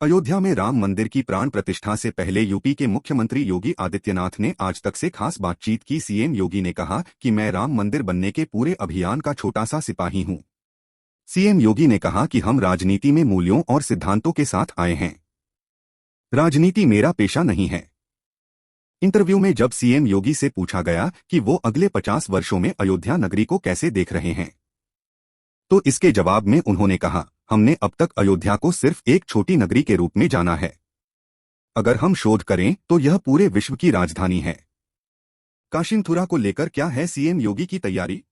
अयोध्या में राम मंदिर की प्राण प्रतिष्ठा से पहले यूपी के मुख्यमंत्री योगी आदित्यनाथ ने आज तक से खास बातचीत की। सीएम योगी ने कहा कि मैं राम मंदिर बनने के पूरे अभियान का छोटा सा सिपाही हूं। सीएम योगी ने कहा कि हम राजनीति में मूल्यों और सिद्धांतों के साथ आए हैं। राजनीति मेरा पेशा नहीं है। इंटरव्यू में जब सीएम योगी से पूछा गया कि वो अगले 50 वर्षों में अयोध्या नगरी को कैसे देख रहे हैं, तो इसके जवाब में उन्होंने कहा, हमने अब तक अयोध्या को सिर्फ एक छोटी नगरी के रूप में जाना है। अगर हम शोध करें तो यह पूरे विश्व की राजधानी है। काशीमथुरा को लेकर क्या है सीएम योगी की तैयारी?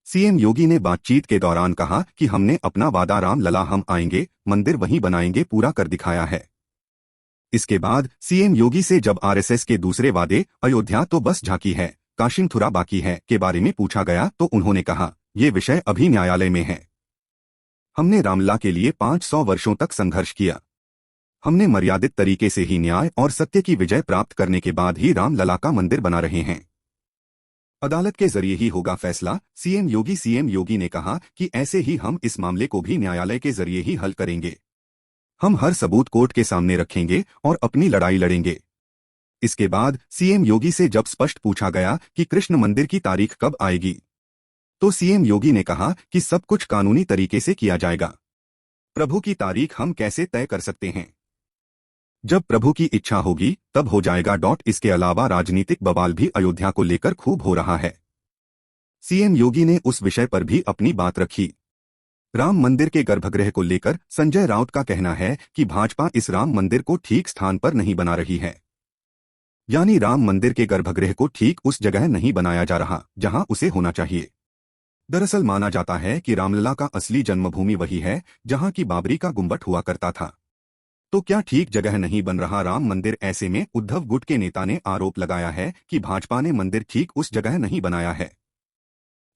सीएम योगी ने बातचीत के दौरान कहा कि हमने अपना वादा राम लला हम आएंगे, मंदिर वहीं बनाएंगे पूरा कर दिखाया है। इसके बाद सीएम योगी से जब आरएसएस के दूसरे वादे अयोध्या तो बस झांकी है, काशीमथुरा बाकी है के बारे में पूछा गया तो उन्होंने कहा, ये विषय अभी न्यायालय में है। हमने रामलला के लिए 500 वर्षों तक संघर्ष किया। हमने मर्यादित तरीके से ही न्याय और सत्य की विजय प्राप्त करने के बाद ही रामलला का मंदिर बना रहे हैं। अदालत के जरिए ही होगा फैसला। सीएम योगी ने कहा कि ऐसे ही हम इस मामले को भी न्यायालय के जरिए ही हल करेंगे। हम हर सबूत कोर्ट के सामने रखेंगे और अपनी लड़ाई लड़ेंगे। इसके बाद सीएम योगी से जब स्पष्ट पूछा गया कि कृष्ण मंदिर की तारीख कब आएगी, तो सीएम योगी ने कहा कि सब कुछ कानूनी तरीके से किया जाएगा। प्रभु की तारीख हम कैसे तय कर सकते हैं? जब प्रभु की इच्छा होगी तब हो जाएगा। इसके अलावा राजनीतिक बवाल भी अयोध्या को लेकर खूब हो रहा है। सीएम योगी ने उस विषय पर भी अपनी बात रखी। राम मंदिर के गर्भगृह को लेकर संजय राउत का कहना है कि भाजपा इस राम मंदिर को ठीक स्थान पर नहीं बना रही है, यानी राम मंदिर के गर्भगृह को ठीक उस जगह नहीं बनाया जा रहा जहां उसे होना चाहिए। दरअसल माना जाता है कि रामलला का असली जन्मभूमि वही है जहां की बाबरी का गुंबद हुआ करता था। तो क्या ठीक जगह नहीं बन रहा राम मंदिर? ऐसे में उद्धव गुट के नेता ने आरोप लगाया है कि भाजपा ने मंदिर ठीक उस जगह नहीं बनाया है।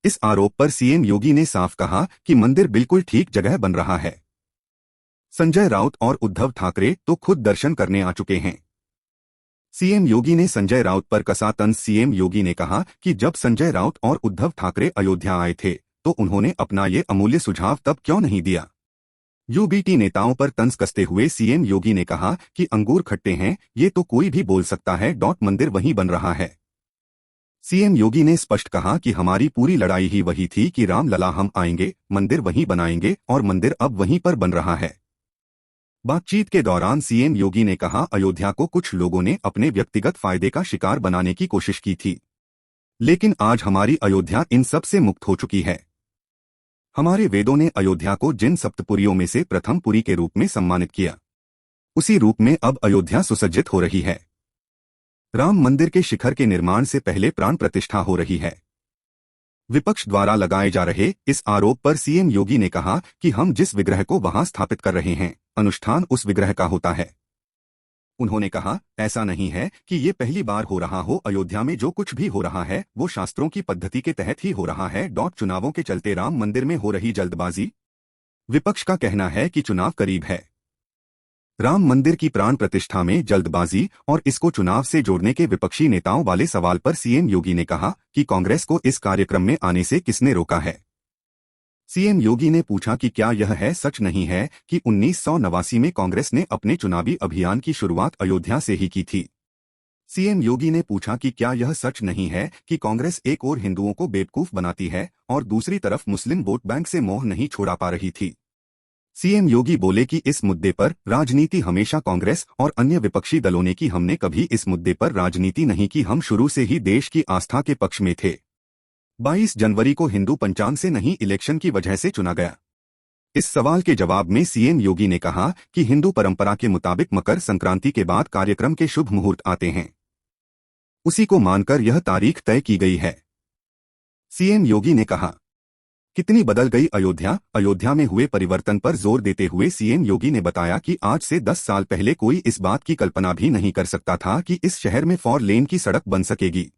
इस आरोप पर सीएम योगी ने साफ कहा कि मंदिर बिल्कुल ठीक जगह बन रहा है। संजय राउत और उद्धव ठाकरे तो खुद दर्शन करने आ चुके हैं। सीएम योगी ने संजय राउत पर कसा तंज। सीएम योगी ने कहा कि जब संजय राउत और उद्धव ठाकरे अयोध्या आए थे तो उन्होंने अपना ये अमूल्य सुझाव तब क्यों नहीं दिया? यूबीटी नेताओं पर तंज कसते हुए सीएम योगी ने कहा कि अंगूर खट्टे हैं, ये तो कोई भी बोल सकता है। मंदिर वहीं बन रहा है। सीएम योगी ने स्पष्ट कहा कि हमारी पूरी लड़ाई ही वही थी कि रामलला हम आएंगे, मंदिर वहीं बनाएंगे, और मंदिर अब वहीं पर बन रहा है। बातचीत के दौरान सीएम योगी ने कहा, अयोध्या को कुछ लोगों ने अपने व्यक्तिगत फायदे का शिकार बनाने की कोशिश की थी, लेकिन आज हमारी अयोध्या इन सब से मुक्त हो चुकी है। हमारे वेदों ने अयोध्या को जिन सप्तपुरियों में से प्रथम पुरी के रूप में सम्मानित किया, उसी रूप में अब अयोध्या सुसज्जित हो रही है। राम मंदिर के शिखर के निर्माण से पहले प्राण प्रतिष्ठा हो रही है। विपक्ष द्वारा लगाए जा रहे इस आरोप पर सीएम योगी ने कहा कि हम जिस विग्रह को वहां स्थापित कर रहे हैं, अनुष्ठान उस विग्रह का होता है। उन्होंने कहा, ऐसा नहीं है कि ये पहली बार हो रहा हो। अयोध्या में जो कुछ भी हो रहा है वो शास्त्रों की पद्धति के तहत ही हो रहा है। चुनावों के चलते राम मंदिर में हो रही जल्दबाजी। विपक्ष का कहना है कि चुनाव करीब है। राम मंदिर की प्राण प्रतिष्ठा में जल्दबाजी और इसको चुनाव से जोड़ने के विपक्षी नेताओं वाले सवाल पर सीएम योगी ने कहा कि कांग्रेस को इस कार्यक्रम में आने से किसने रोका है? सीएम योगी ने पूछा कि क्या यह है सच नहीं है कि 1989 में कांग्रेस ने अपने चुनावी अभियान की शुरुआत अयोध्या से ही की थी। सीएम योगी ने पूछा कि क्या यह सच नहीं है कि कांग्रेस एक ओर हिंदुओं को बेवकूफ बनाती है और दूसरी तरफ मुस्लिम वोट बैंक से मोह नहीं छोड़ा पा रही थी। सीएम योगी बोले कि इस मुद्दे पर राजनीति हमेशा कांग्रेस और अन्य विपक्षी दलों ने की, हमने कभी इस मुद्दे पर राजनीति नहीं की। हम शुरू से ही देश की आस्था के पक्ष में थे। 22 जनवरी को हिंदू पंचांग से नहीं, इलेक्शन की वजह से चुना गया। इस सवाल के जवाब में सीएम योगी ने कहा कि हिंदू परंपरा के मुताबिक मकर संक्रांति के बाद कार्यक्रम के शुभ मुहूर्त आते हैं, उसी को मानकर यह तारीख तय की गई है। सीएम योगी ने कहा, कितनी बदल गई अयोध्या? अयोध्या में हुए परिवर्तन पर जोर देते हुए सीएम योगी ने बताया कि आज से 10 साल पहले कोई इस बात की कल्पना भी नहीं कर सकता था कि इस शहर में 4 लेन की सड़क बन सकेगी।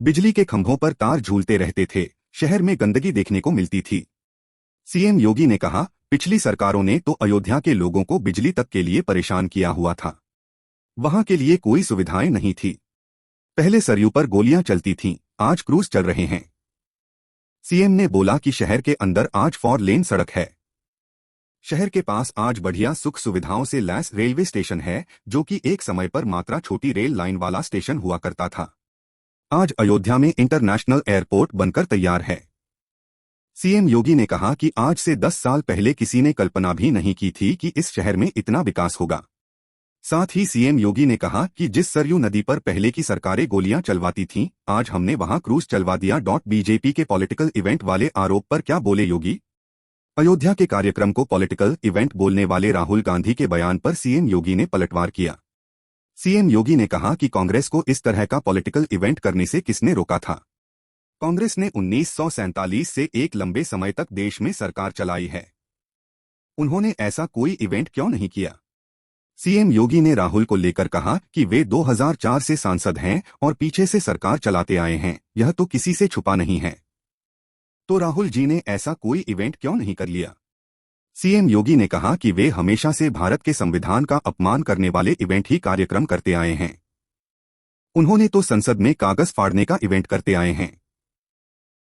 बिजली के खंभों पर तार झूलते रहते थे, शहर में गंदगी देखने को मिलती थी। सीएम योगी ने कहा, पिछली सरकारों ने तो अयोध्या के लोगों को बिजली तक के लिए परेशान किया हुआ था। वहां के लिए कोई सुविधाएं नहीं थी। पहले सरयू पर गोलियां चलती थीं, आज क्रूज चल रहे हैं। सीएम ने बोला कि शहर के अंदर आज 4 लेन सड़क है। शहर के पास आज बढ़िया सुख सुविधाओं से लैस रेलवे स्टेशन है, जो कि एक समय पर मात्रा छोटी रेल लाइन वाला स्टेशन हुआ करता था। आज अयोध्या में इंटरनेशनल एयरपोर्ट बनकर तैयार है। सीएम योगी ने कहा कि आज से 10 साल पहले किसी ने कल्पना भी नहीं की थी कि इस शहर में इतना विकास होगा। साथ ही सीएम योगी ने कहा कि जिस सरयू नदी पर पहले की सरकारें गोलियां चलवाती थीं, आज हमने वहां क्रूज चलवा दिया। बीजेपी के पॉलिटिकल इवेंट वाले आरोप पर क्या बोले योगी? अयोध्या के कार्यक्रम को पॉलिटिकल इवेंट बोलने वाले राहुल गांधी के बयान पर सीएम योगी ने पलटवार किया। सीएम योगी ने कहा कि कांग्रेस को इस तरह का पॉलिटिकल इवेंट करने से किसने रोका था? कांग्रेस ने 1947 से एक लंबे समय तक देश में सरकार चलाई है। उन्होंने ऐसा कोई इवेंट क्यों नहीं किया? सीएम योगी ने राहुल को लेकर कहा कि वे 2004 से सांसद हैं और पीछे से सरकार चलाते आए हैं, यह तो किसी से छुपा नहीं है। तो राहुल जी ने ऐसा कोई इवेंट क्यों नहीं कर लिया? सीएम योगी ने कहा कि वे हमेशा से भारत के संविधान का अपमान करने वाले इवेंट ही कार्यक्रम करते आए हैं। उन्होंने तो संसद में कागज फाड़ने का इवेंट करते आए हैं।